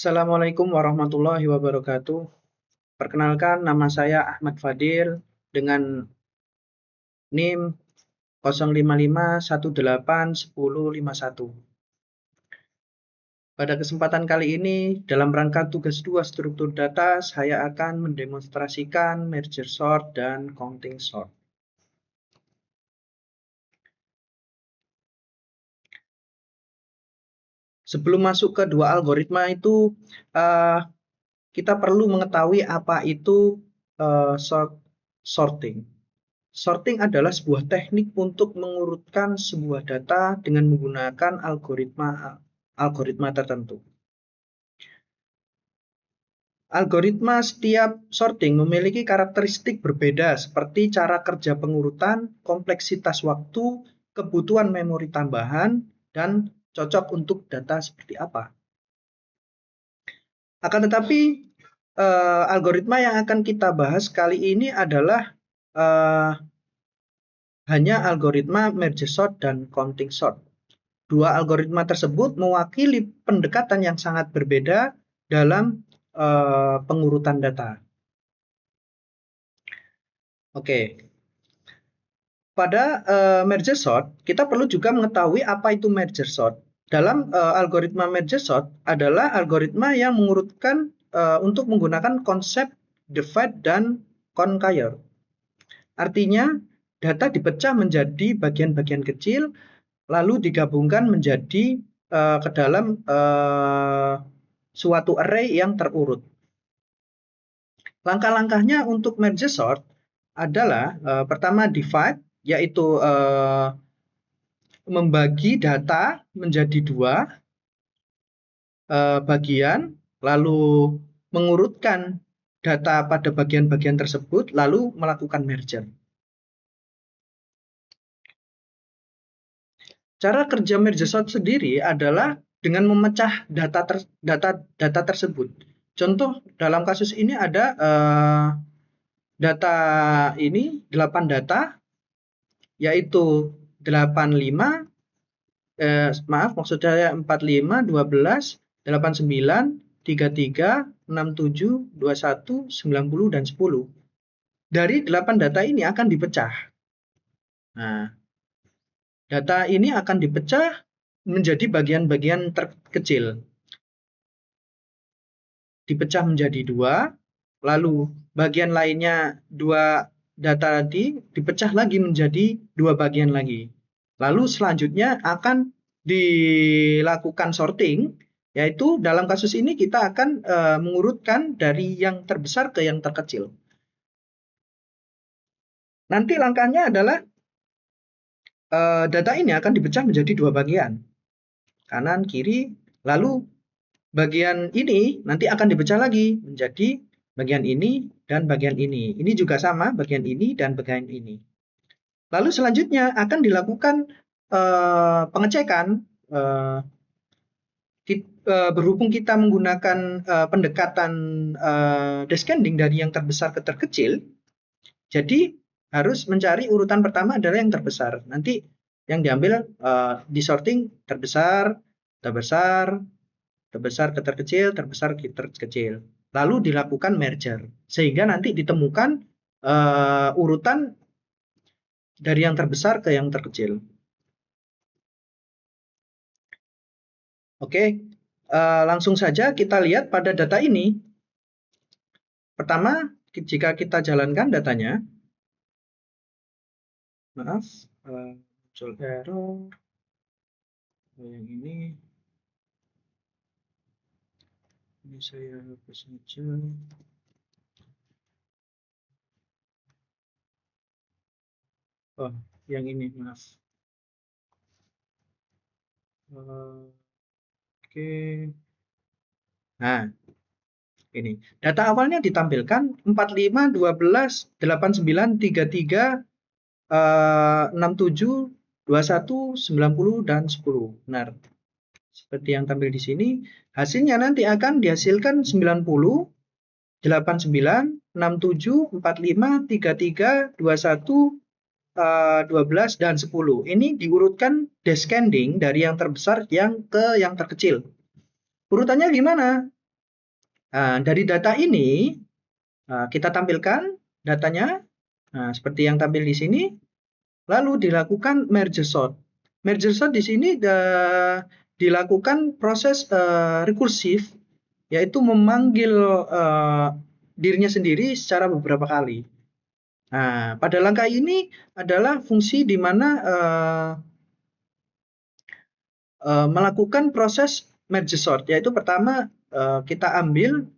Assalamualaikum warahmatullahi wabarakatuh. Perkenalkan, nama saya Ahmad Fadil dengan NIM 055181051. Pada kesempatan kali ini, dalam rangka tugas 2 struktur data, saya akan mendemonstrasikan merger sort dan counting sort. Sebelum masuk ke dua algoritma itu, kita perlu mengetahui apa itu sorting. Sorting adalah sebuah teknik untuk mengurutkan sebuah data dengan menggunakan algoritma tertentu. Algoritma setiap sorting memiliki karakteristik berbeda seperti cara kerja pengurutan, kompleksitas waktu, kebutuhan memori tambahan, dan cocok untuk data seperti apa. Akan tetapi, algoritma yang akan kita bahas kali ini adalah hanya algoritma merge sort dan counting sort. Dua algoritma tersebut mewakili pendekatan yang sangat berbeda dalam pengurutan data. Oke. Pada merge sort, kita perlu juga mengetahui apa itu merge sort. Dalam algoritma merge sort adalah algoritma yang mengurutkan untuk menggunakan konsep divide dan conquer. Artinya, data dipecah menjadi bagian-bagian kecil, lalu digabungkan menjadi ke dalam suatu array yang terurut. Langkah-langkahnya untuk merge sort adalah pertama divide, yaitu membagi data menjadi dua bagian, lalu mengurutkan data pada bagian-bagian tersebut, lalu melakukan merger. Cara kerja merge sort sendiri adalah dengan memecah data tersebut. Contoh dalam kasus ini ada data ini 8 data, yaitu 85, maksud saya 45, 12, 89, 33, 67, 21, 90, dan 10. Dari 8 data ini akan dipecah. Nah, data ini akan dipecah menjadi bagian-bagian terkecil. Dipecah menjadi dua, lalu bagian lainnya dua data tadi dipecah lagi menjadi dua bagian lagi. Lalu selanjutnya akan dilakukan sorting, yaitu dalam kasus ini kita akan mengurutkan dari yang terbesar ke yang terkecil. Nanti langkahnya adalah data ini akan dipecah menjadi dua bagian, kanan, kiri, lalu bagian ini nanti akan dipecah lagi menjadi bagian ini dan bagian ini. Ini juga sama, bagian ini dan bagian ini. Lalu selanjutnya akan dilakukan pengecekan. Berhubung kita menggunakan pendekatan descending dari yang terbesar ke terkecil, jadi harus mencari urutan pertama adalah yang terbesar. Nanti yang diambil di sorting terbesar, terbesar, terbesar ke terkecil, terbesar ke terkecil. Lalu dilakukan merger, sehingga nanti ditemukan urutan dari yang terbesar ke yang terkecil. Oke, langsung saja kita lihat pada data ini. Pertama, jika kita jalankan datanya, maaf, muncul error. Yang ini saya hapus saja. Oh, yang ini, maaf. Oke. Nah, ini data awalnya ditampilkan 45, 12, 89, 33, 67, 21, 90, dan 10. Benar. Seperti yang tampil di sini. Hasilnya nanti akan dihasilkan 90, 89, 67, 45, 33, 21, 12, dan 10. Ini diurutkan descending dari yang terbesar ke yang terkecil. Urutannya gimana? Dari data ini kita tampilkan datanya seperti yang tampil di sini, lalu dilakukan merge sort. Merge sort di sini dilakukan proses rekursif, yaitu memanggil dirinya sendiri secara beberapa kali. Pada langkah ini adalah fungsi di mana melakukan proses merge sort, yaitu pertama kita ambil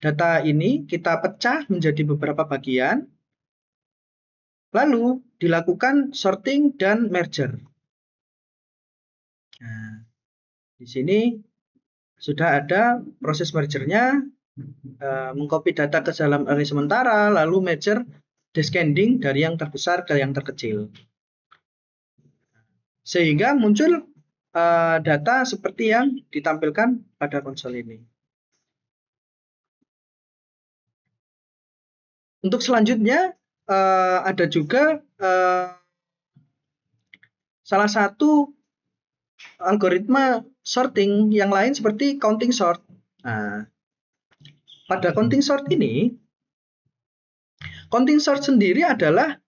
data ini, kita pecah menjadi beberapa bagian, lalu dilakukan sorting dan merger. Di sini sudah ada proses mergernya, mengcopy data ke dalam array sementara, lalu merger descending dari yang terbesar ke yang terkecil. Sehingga muncul data seperti yang ditampilkan pada konsol ini. Untuk selanjutnya ada juga salah satu algoritma sorting yang lain seperti counting sort. Pada counting sort ini, counting sort sendiri adalah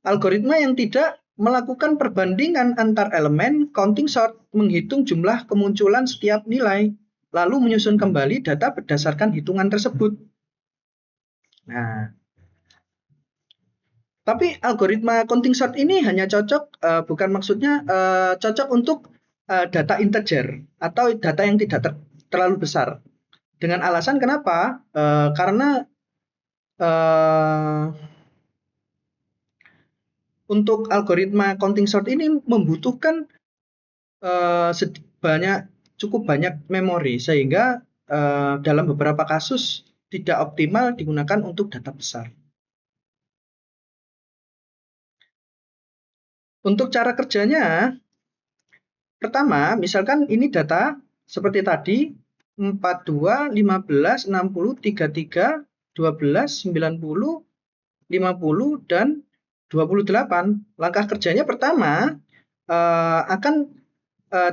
algoritma yang tidak melakukan perbandingan antar elemen. Counting sort menghitung jumlah kemunculan setiap nilai, lalu menyusun kembali data berdasarkan hitungan tersebut. Tapi algoritma counting sort ini hanya cocok, bukan maksudnya cocok untuk data integer atau data yang tidak terlalu besar. Dengan alasan kenapa? Karena untuk algoritma counting sort ini membutuhkan cukup banyak memori, sehingga dalam beberapa kasus tidak optimal digunakan untuk data besar. Untuk cara kerjanya, pertama, misalkan ini data seperti tadi, 42, 15, 60, 33, 12, 90, 50, dan 28. Langkah kerjanya pertama akan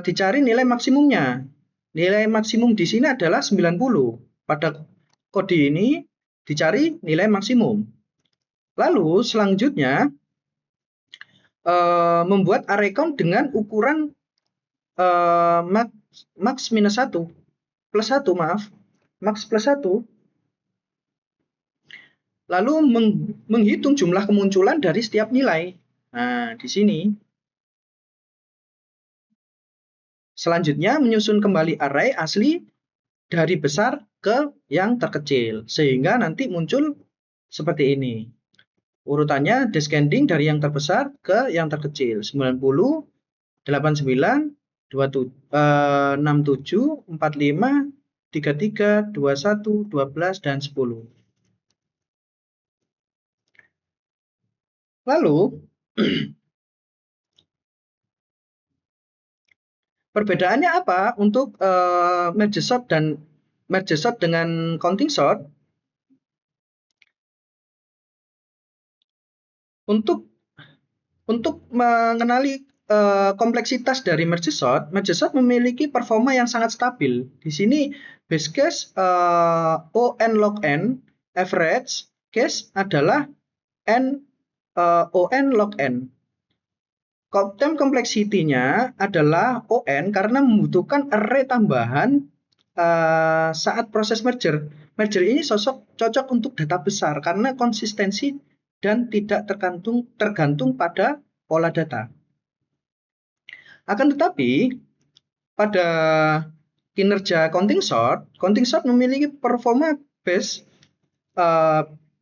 dicari nilai maksimumnya. Nilai maksimum di sini adalah 90. Pada kode ini dicari nilai maksimum. Lalu selanjutnya membuat array count dengan ukuran max minus 1 plus 1, max plus 1. Lalu menghitung jumlah kemunculan dari setiap nilai. Di sini. Selanjutnya menyusun kembali array asli dari besar ke yang terkecil, sehingga nanti muncul seperti ini. Urutannya descending dari yang terbesar ke yang terkecil. 90, 89, 67, 45, 33, 21, 12, dan 10. Lalu perbedaannya apa untuk merge sort dengan counting sort? Untuk mengenali kompleksitas dari merge sort memiliki performa yang sangat stabil. Di sini base case O(n) log n, average case adalah n O(n) log n. Time complexity-nya adalah O(n) karena membutuhkan array tambahan saat proses merger. Merger ini cocok untuk data besar karena konsistensi dan tidak tergantung pada pola data. Akan tetapi pada kinerja counting sort memiliki performa base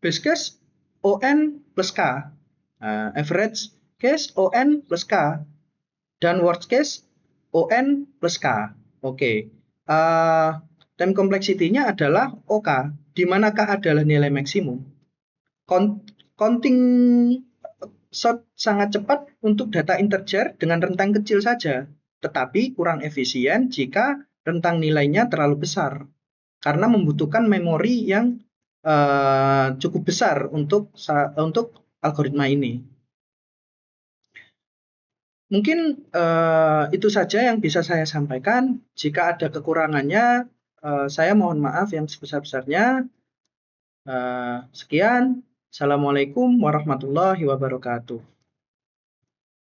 case O(n) plus K, average case O(n) plus K, dan worst case O(n) plus K. Oke. Time complexity-nya adalah OK, di mana K adalah nilai maksimum. Counting sort sangat cepat untuk data integer dengan rentang kecil saja, tetapi kurang efisien jika rentang nilainya terlalu besar, karena membutuhkan memori yang cukup besar untuk algoritma ini. Mungkin itu saja yang bisa saya sampaikan. Jika ada kekurangannya, saya mohon maaf yang sebesar-besarnya. Sekian. Assalamualaikum warahmatullahi wabarakatuh.